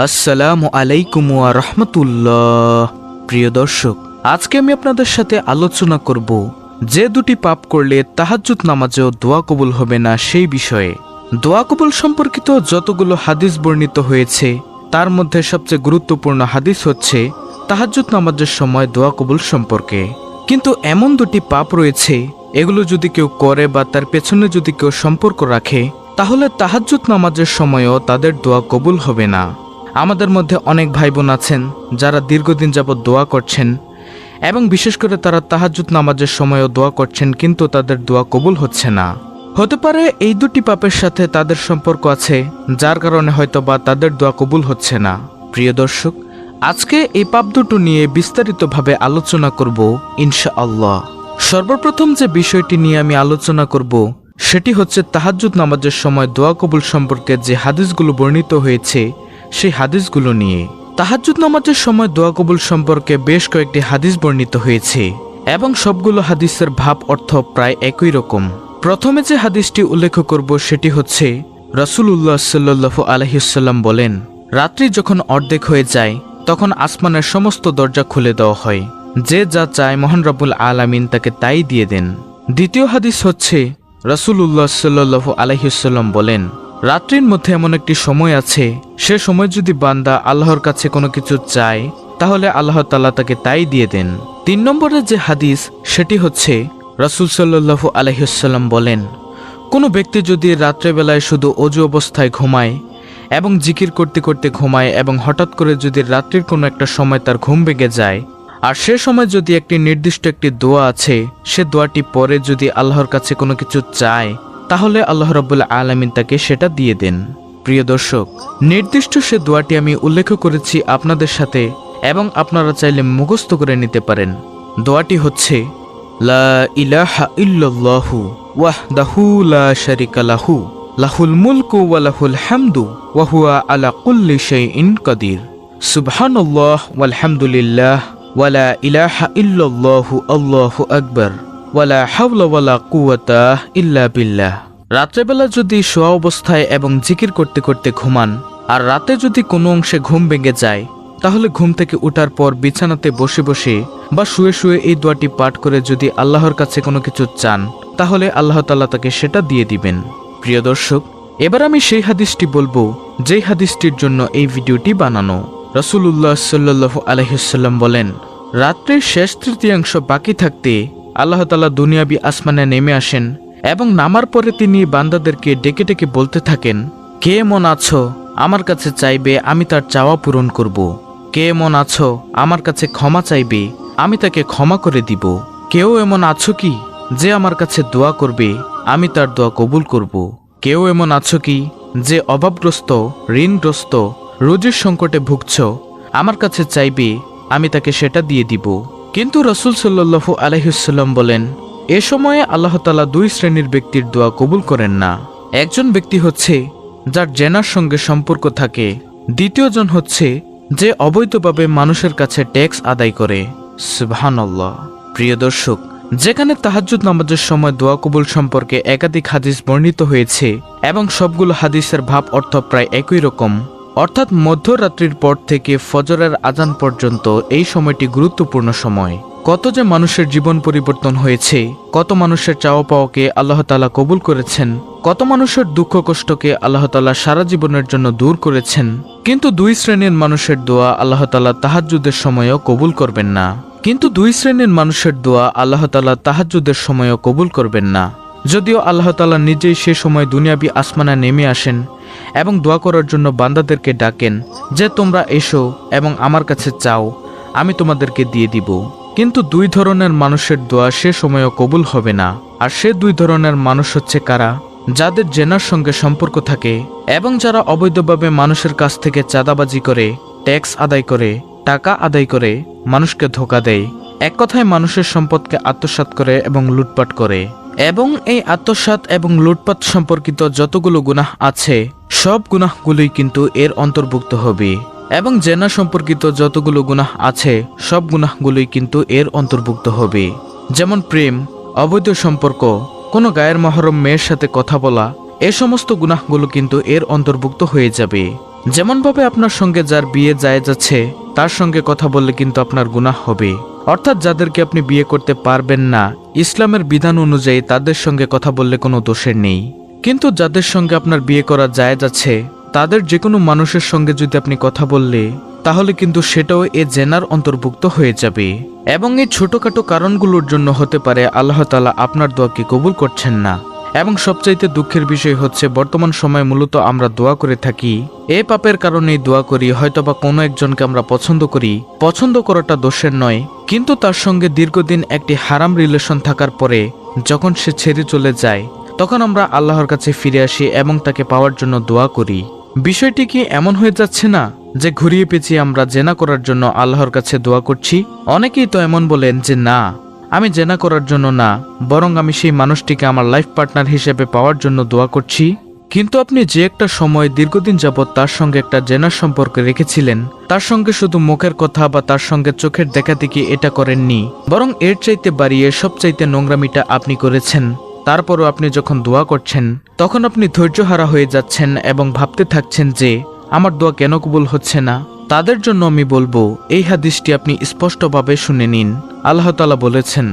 আসসালামু আলাইকুম ওয়া রাহমাতুল্লাহ। প্রিয় দর্শক, আজকে আমি আপনাদের সাথে আলোচনা করব যে দুটি পাপ করলে তাহাজ্জুদ নামাজেও দোয়া কবুল হবে না সেই বিষয়ে। দোয়া কবুল সম্পর্কিত যতগুলো হাদিস বর্ণিত হয়েছে তার মধ্যে সবচেয়ে গুরুত্বপূর্ণ হাদিস হচ্ছে তাহাজ্জুদ নামাজের সময় দোয়া কবুল সম্পর্কে। কিন্তু এমন দুটি পাপ রয়েছে, এগুলো যদি কেউ করে বা তার পেছনে যদি কেউ সম্পর্ক রাখে, তাহলে তাহাজ্জুদ নামাজের সময়ও তাদের দোয়া কবুল হবে না। আমাদের মধ্যে অনেক ভাই বোন আছেন যারা দীর্ঘদিন যাবৎ দোয়া করছেন এবং বিশেষ করে তারা তাহাজ্জুদ নামাজের সময়ও দোয়া করছেন, কিন্তু তাদের দোয়া কবুল হচ্ছে না। হতে পারে এই দুটি পাপের সাথে তাদের সম্পর্ক আছে, যার কারণে হয়তো বা তাদের দোয়া কবুল হচ্ছে না। প্রিয় দর্শক, আজকে এই পাপ দুটো নিয়ে বিস্তারিতভাবে আলোচনা করব ইনশাআল্লাহ। সর্বপ্রথম যে বিষয়টি নিয়ে আমি আলোচনা করব সেটি হচ্ছে তাহাজ্জুদ নামাজের সময় দোয়া কবুল সম্পর্কে যে হাদিসগুলো বর্ণিত হয়েছে সেই হাদিসগুলো নিয়ে। তাহাজ্জুদ নামাজের সময় দোয়া কবুল সম্পর্কে বেশ কয়েকটি হাদিস বর্ণিত হয়েছে এবং সবগুলো হাদিসের ভাব অর্থ প্রায় একই রকম। প্রথমে যে হাদিসটি উল্লেখ করব সেটি হচ্ছে রাসূলুল্লাহ সাল্লাল্লাহু আলাইহি ওয়াসাল্লাম বলেন, রাত্রি যখন অর্ধেক হয়ে যায় তখন আসমানের সমস্ত দরজা খুলে দেওয়া হয়, যে যা চায় মহান রব্বুল আলামিন তাকে তাই দিয়ে দেন। দ্বিতীয় হাদিস হচ্ছে রাসূলুল্লাহ সাল্লাল্লাহু আলাইহি ওয়াসাল্লাম বলেন, রাত্রির মধ্যে এমন একটি সময় আছে, সে সময় যদি বান্দা আল্লাহর কাছে কোনো কিছু চায় তাহলে আল্লাহ তাআলা তাকে তাই দিয়ে দেন। 3 নম্বরের যে হাদিস সেটি হচ্ছে রাসূল সাল্লাল্লাহু আলাইহি ওয়াসাল্লাম বলেন, কোনো ব্যক্তি যদি রাত্রেবেলায় শুধু অজু অবস্থায় ঘুমায় এবং জিকির করতে করতে ঘুমায় এবং হঠাৎ করে যদি রাত্রির কোনো একটা সময় তার ঘুম ভেঙে যায়, আর সে সময় যদি একটি নির্দিষ্ট একটি দোয়া আছে, সে দোয়াটি পরে যদি আল্লাহর কাছে কোনো কিছু চায় তাহলে আল্লাহ রাব্বুল আলামিন তাকে সেটা দিয়ে দেন। প্রিয় দর্শক, নির্দিষ্ট সে দোয়াটি আমি উল্লেখ করেছি আপনাদের সাথে এবং আপনারা চাইলে মুখস্থ করে নিতে পারেন। দোয়াটি হচ্ছে লা ইলাহা ইল্লাল্লাহু ওয়াহদাহু লা শারিকা লাহু লাহুল মুলকু ওয়া লাহুল হামদু ওয়া হুয়া আলা কুল্লি শাইইন কাদির সুবহানাল্লাহ ওয়ালহামদুলিল্লাহ ওয়া লা ইলাহা ইল্লাল্লাহু আল্লাহু আকবার ওয়ালা হাওলা ওয়ালা কুওয়াতা ইল্লা বিল্লাহ। রাত্রেবেলা যদি শোয়া অবস্থায় এবং জিকির করতে করতে ঘুমান আর রাতে যদি কোনো অংশে ঘুম ভেঙে যায়, তাহলে ঘুম থেকে ওঠার পর বিছানাতে বসে বসে বা শুয়ে শুয়ে এই দোয়াটি পাঠ করে যদি আল্লাহর কাছে কোনো কিছু চান তাহলে আল্লাহ তাআলা তাকে সেটা দিয়ে দিবেন। প্রিয় দর্শক, এবার আমি সেই হাদিসটি বলবো যেই হাদিসটির জন্য এই ভিডিওটি বানানো। রাসূলুল্লাহ সাল্লাল্লাহু আলাইহি ওয়াসাল্লাম বলেন, রাত্রির শেষ তৃতীয়াংশ বাকি থাকতে আল্লাহ তাআলা দুনিয়াবি আসমানে নেমে আসেন এবং নামার পরে তিনি বান্দাদেরকে ডেকে ডেকে বলতে থাকেন, কে এমন আছো আমার কাছে চাইবে, আমি তার চাওয়া পূরণ করব। কে এমন আছো আমার কাছে ক্ষমা চাইবে, আমি তাকে ক্ষমা করে দিব। কেউ এমন আছো কি যে আমার কাছে দোয়া করবে, আমি তার দোয়া কবুল করব। কেউ এমন আছো কি যে অভাবগ্রস্ত, ঋণগ্রস্ত, রোজির সংকটে ভুগছ, আমার কাছে চাইবে, আমি তাকে সেটা দিয়ে দিব। কিন্তু রাসূল সাল্লাল্লাহু আলাইহি ওয়াসাল্লাম বলেন, এ সময়ে আল্লাহ তাআলা 2 শ্রেণীর ব্যক্তির দোয়া কবুল করেন না। একজন ব্যক্তি হচ্ছে যার জেনার সঙ্গে সম্পর্ক থাকে, দ্বিতীয়জন হচ্ছে যে অবৈধভাবে মানুষের কাছে ট্যাক্স আদায় করে। সুবহানাল্লাহ। প্রিয় দর্শক, যেখানে তাহাজ্জুদ নামাজের সময় দোয়া কবুল সম্পর্কে একাধিক হাদিস বর্ণিত হয়েছে এবং সবগুলো হাদিসের ভাব অর্থ প্রায় একই রকম, অর্থাৎ মধ্যরাত্রির পর থেকে ফজরের আজান পর্যন্ত এই সময়টি গুরুত্বপূর্ণ সময়। কত যে মানুষের জীবন পরিবর্তন হয়েছে, কত মানুষের চাওয়া পাওয়াকে আল্লাহ তাআলা কবুল করেছেন, কত মানুষের দুঃখ কষ্টকে আল্লাহ তাআলা সারা জীবনের জন্য দূর করেছেন। কিন্তু 2 শ্রেণীর মানুষের দোয়া আল্লাহ তাআলা তাহাজ্জুদের সময়ও কবুল করবেন না। যদিও আল্লাহ তাআলা নিজেই সে সময় দুনিয়াবি আসমানে নেমে আসেন এবং দোয়া করার জন্য বান্দাদেরকে ডাকেন যে তোমরা এসো এবং আমার কাছে চাও, আমি তোমাদেরকে দিয়ে দিব। কিন্তু 2 ধরনের মানুষের দোয়া সে সময়ও কবুল হবে না। আর সে 2 ধরনের মানুষ হচ্ছে কারা? যাদের জেনার সঙ্গে সম্পর্ক থাকে এবং যারা অবৈধভাবে মানুষের কাছ থেকে চাঁদাবাজি করে, ট্যাক্স আদায় করে, টাকা আদায় করে, মানুষকে ধোঁকা দেয়, এক কথায় মানুষের সম্পদকে আত্মসাৎ করে এবং লুটপাট করে। এবং এই আত্মসাৎ এবং লুটপাট সম্পর্কিত যতগুলো গুনাহ আছে সব গুনাহগুলোই কিন্তু এর অন্তর্ভুক্ত হবে। এবং জেনা সম্পর্কিত যতগুলো গুনাহ আছে সব গুনাহগুলোই কিন্তু এর অন্তর্ভুক্ত হবে। যেমন প্রেম, অবৈধ সম্পর্ক, কোনো গায়ের মহরম মেয়ের সাথে কথা বলা, এ সমস্ত গুনাহগুলো কিন্তু এর অন্তর্ভুক্ত হয়ে যাবে। যেমনভাবে আপনার সঙ্গে যার বিয়ে জায়েজ আছে তার সঙ্গে কথা বললে কিন্তু আপনার গুনাহ হবে। অর্থাৎ যাদেরকে আপনি বিয়ে করতে পারবেন না, ইসলামের বিধান অনুযায়ী তাদের সঙ্গে কথা বললে কোনো দোষের নেই। কিন্তু যাদের সঙ্গে আপনার বিয়ে করা জায়েজ আছে তাদের যে কোনো মানুষের সঙ্গে যদি আপনি কথা বললে তাহলে কিন্তু সেটাও এ জেনার অন্তর্ভুক্ত হয়ে যাবে। এবং এই ছোটখাটো কারণগুলোর জন্য হতে পারে আল্লাহ তাআলা আপনার দোয়াকে কবুল করছেন না। এবং সবচাইতে দুঃখের বিষয় হচ্ছে বর্তমান সময়ে মূলত আমরা দোয়া করে থাকি এ পাপের কারণেই দোয়া করি, হয়তোবা কোনো একজনকে আমরা পছন্দ করি, পছন্দ করাটা দোষের নয়, কিন্তু তার সঙ্গে দীর্ঘদিন একটি হারাম রিলেশন থাকার পরে যখন সে ছেড়ে চলে যায় তখন আমরা আল্লাহর কাছে ফিরে আসি এবং তাকে পাওয়ার জন্য দোয়া করি। বিষয়টি কি এমন হয়ে যাচ্ছে না যে ঘুরিয়ে পেঁচিয়ে আমরা জেনা করার জন্য আল্লাহর কাছে দোয়া করছি? অনেকেই তো এমন বলেন যে না, আমি জেনা করার জন্য না, বরং আমি সেই মানুষটিকে আমার লাইফ পার্টনার হিসেবে পাওয়ার জন্য দোয়া করছি। কিন্তু আপনি যে একটা সময় দীর্ঘদিন যাবৎ তার সঙ্গে একটা জেনার সম্পর্ক রেখেছিলেন, তার সঙ্গে শুধু মুখের কথা বা তার সঙ্গে চোখের দেখাদেখি এটা করেননি, বরং এর চাইতে বাড়িয়ে সবচাইতে নোংরামিটা আপনি করেছেন। তারপরও আপনি যখন দোয়া করছেন তখন আপনি ধৈর্যহারা হয়ে যাচ্ছেন এবং ভাবতে থাকছেন যে আমার দোয়া কেন কবুল হচ্ছে না। তাদের জন্য আমি বলবো এই হাদিসটি আপনি স্পষ্টভাবে শুনে নিন। আল্লাহ তাআলা বলেছেন,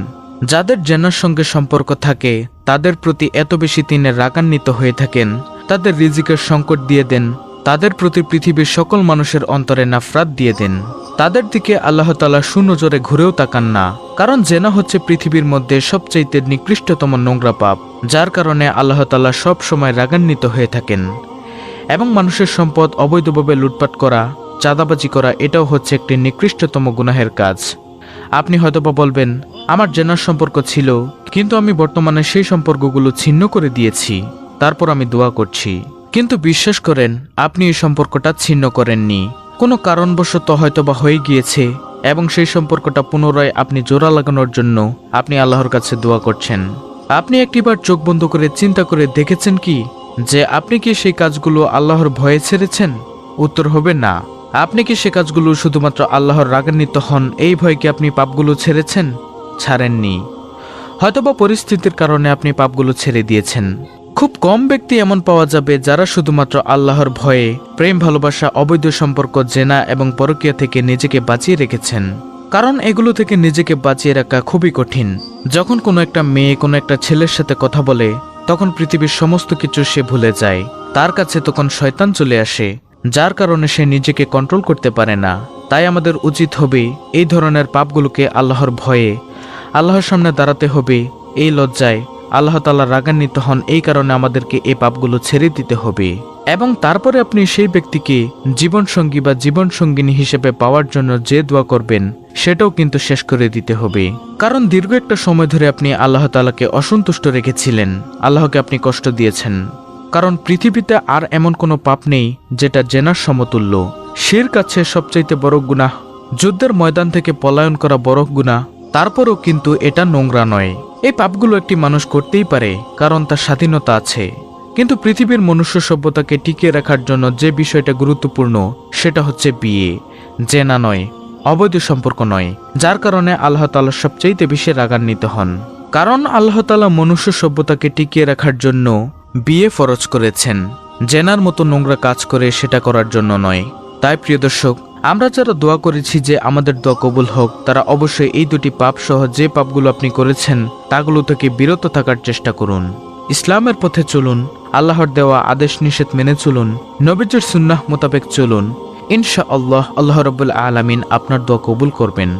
যাদের জেনার সঙ্গে সম্পর্ক থাকে তাদের প্রতি এত বেশি তিনি রাগান্বিত হয়ে থাকেন, তাদের রিজিকের সংকট দিয়ে দেন, তাদের প্রতি পৃথিবীর সকল মানুষের অন্তরে নাফরাত দিয়ে দেন। তাদের দিকে আল্লাহ তাআলা সুনজরে ঘুরেও তাকান না, কারণ জেনা হচ্ছে পৃথিবীর মধ্যে সবচাইতে নিকৃষ্টতম নোংরা পাপ, যার কারণে আল্লাহ তাআলা সব সময় রাগান্বিত হয়ে থাকেন। এবং মানুষের সম্পদ অবৈধভাবে লুটপাট করা, চাঁদাবাজি করা এটাও হচ্ছে একটি নিকৃষ্টতম গুনাহের কাজ। আপনি হয়তোবা বলবেন, আমার জেনার সম্পর্ক ছিল কিন্তু আমি বর্তমানে সেই সম্পর্কগুলো ছিন্ন করে দিয়েছি, তারপর আমি দোয়া করছি। কিন্তু বিশ্বাস করেন আপনি এই সম্পর্কটা ছিন্ন করেননি, কোনো কারণবশত হয়তোবা হয়ে গিয়েছে এবং সেই সম্পর্কটা পুনরায় আপনি জোড়া লাগানোর জন্য আপনি আল্লাহর কাছে দোয়া করছেন। আপনি একটিবার চোখ বন্ধ করে চিন্তা করে দেখেছেন কি যে আপনি কি সেই কাজগুলো আল্লাহর ভয়ে ছেড়েছেন? উত্তর হবে না। আপনি কি সে কাজগুলো শুধুমাত্র আল্লাহর রাগান্বিত হন এই ভয়ে কি আপনি পাপগুলো ছেড়েছেন? ছাড়েননি। হয়তোবা পরিস্থিতির কারণে আপনি পাপগুলো ছেড়ে দিয়েছেন। খুব কম ব্যক্তি এমন পাওয়া যাবে যারা শুধুমাত্র আল্লাহর ভয়ে প্রেম, ভালোবাসা, অবৈধ সম্পর্ক, জেনা এবং পরকীয়া থেকে নিজেকে বাঁচিয়ে রেখেছেন। কারণ এগুলো থেকে নিজেকে বাঁচিয়ে রাখা খুবই কঠিন। যখন কোনো একটা মেয়ে কোনো একটা ছেলের সাথে কথা বলে তখন পৃথিবীর সমস্ত কিছু সে ভুলে যায়, তার কাছে তখন শয়তান চলে আসে, যার কারণে সে নিজেকে কন্ট্রোল করতে পারে না। তাই আমাদের উচিত হবে এই ধরনের পাপগুলোকে আল্লাহর ভয়ে আল্লাহর সামনে দাঁড়াতে হবে, এই লজ্জায় আল্লাহ তাআলা রাগান্বিত হন এই কারণে আমাদেরকে এই পাপগুলো ছেড়ে দিতে হবে। এবং তারপরে আপনি সেই ব্যক্তিকে জীবনসঙ্গী বা জীবনসঙ্গিনী হিসেবে পাওয়ার জন্য যে দোয়া করবেন সেটাও কিন্তু শেষ করে দিতে হবে। কারণ দীর্ঘ একটা সময় ধরে আপনি আল্লাহ তাআলাকে অসন্তুষ্ট রেখেছিলেন, আল্লাহকে আপনি কষ্ট দিয়েছেন। কারণ পৃথিবীতে আর এমন কোনো পাপ নেই যেটা জেনার সমতুল্য। শিরক কাছে সবচাইতে বড় গুনাহ, যুদ্ধের ময়দান থেকে পলায়ন করা বড় গুনাহ, তারপরও কিন্তু এটা নোংরা নয়। এই পাপগুলো একটি মানুষ করতেই পারে কারণ তার স্বাধীনতা আছে, কিন্তু পৃথিবীর মনুষ্য সভ্যতাকে টিকিয়ে রাখার জন্য যে বিষয়টা গুরুত্বপূর্ণ সেটা হচ্ছে বিয়ে, জেনা নয়, অবৈধ সম্পর্ক নয়, যার কারণে আল্লাহ তাআলা সবচাইতে বেশি রাগান্বিত হন। কারণ আল্লাহ তাআলা মনুষ্য সভ্যতাকে টিকিয়ে রাখার জন্য বিয়ে ফরজ করেছেন, জেনার মতো নোংরা কাজ করে সেটা করার জন্য নয়। তাই প্রিয় দর্শক, আমরা যারা দোয়া করেছি যে আমাদের দোয়া কবুল হোক, তারা অবশ্যই এই দুটি পাপ সহ যে পাপগুলো আপনি করেছেন তাগুলো থেকে বিরত থাকার চেষ্টা করুন। ইসলামের পথে চলুন, আল্লাহর দেওয়া আদেশ নিষেধ মেনে চলুন, নবীজির সুন্নাহ মোতাবেক চলুন। ইনশাআল্লাহ আল্লাহ রাব্বুল আলামিন আপনার দোয়া কবুল করবেন।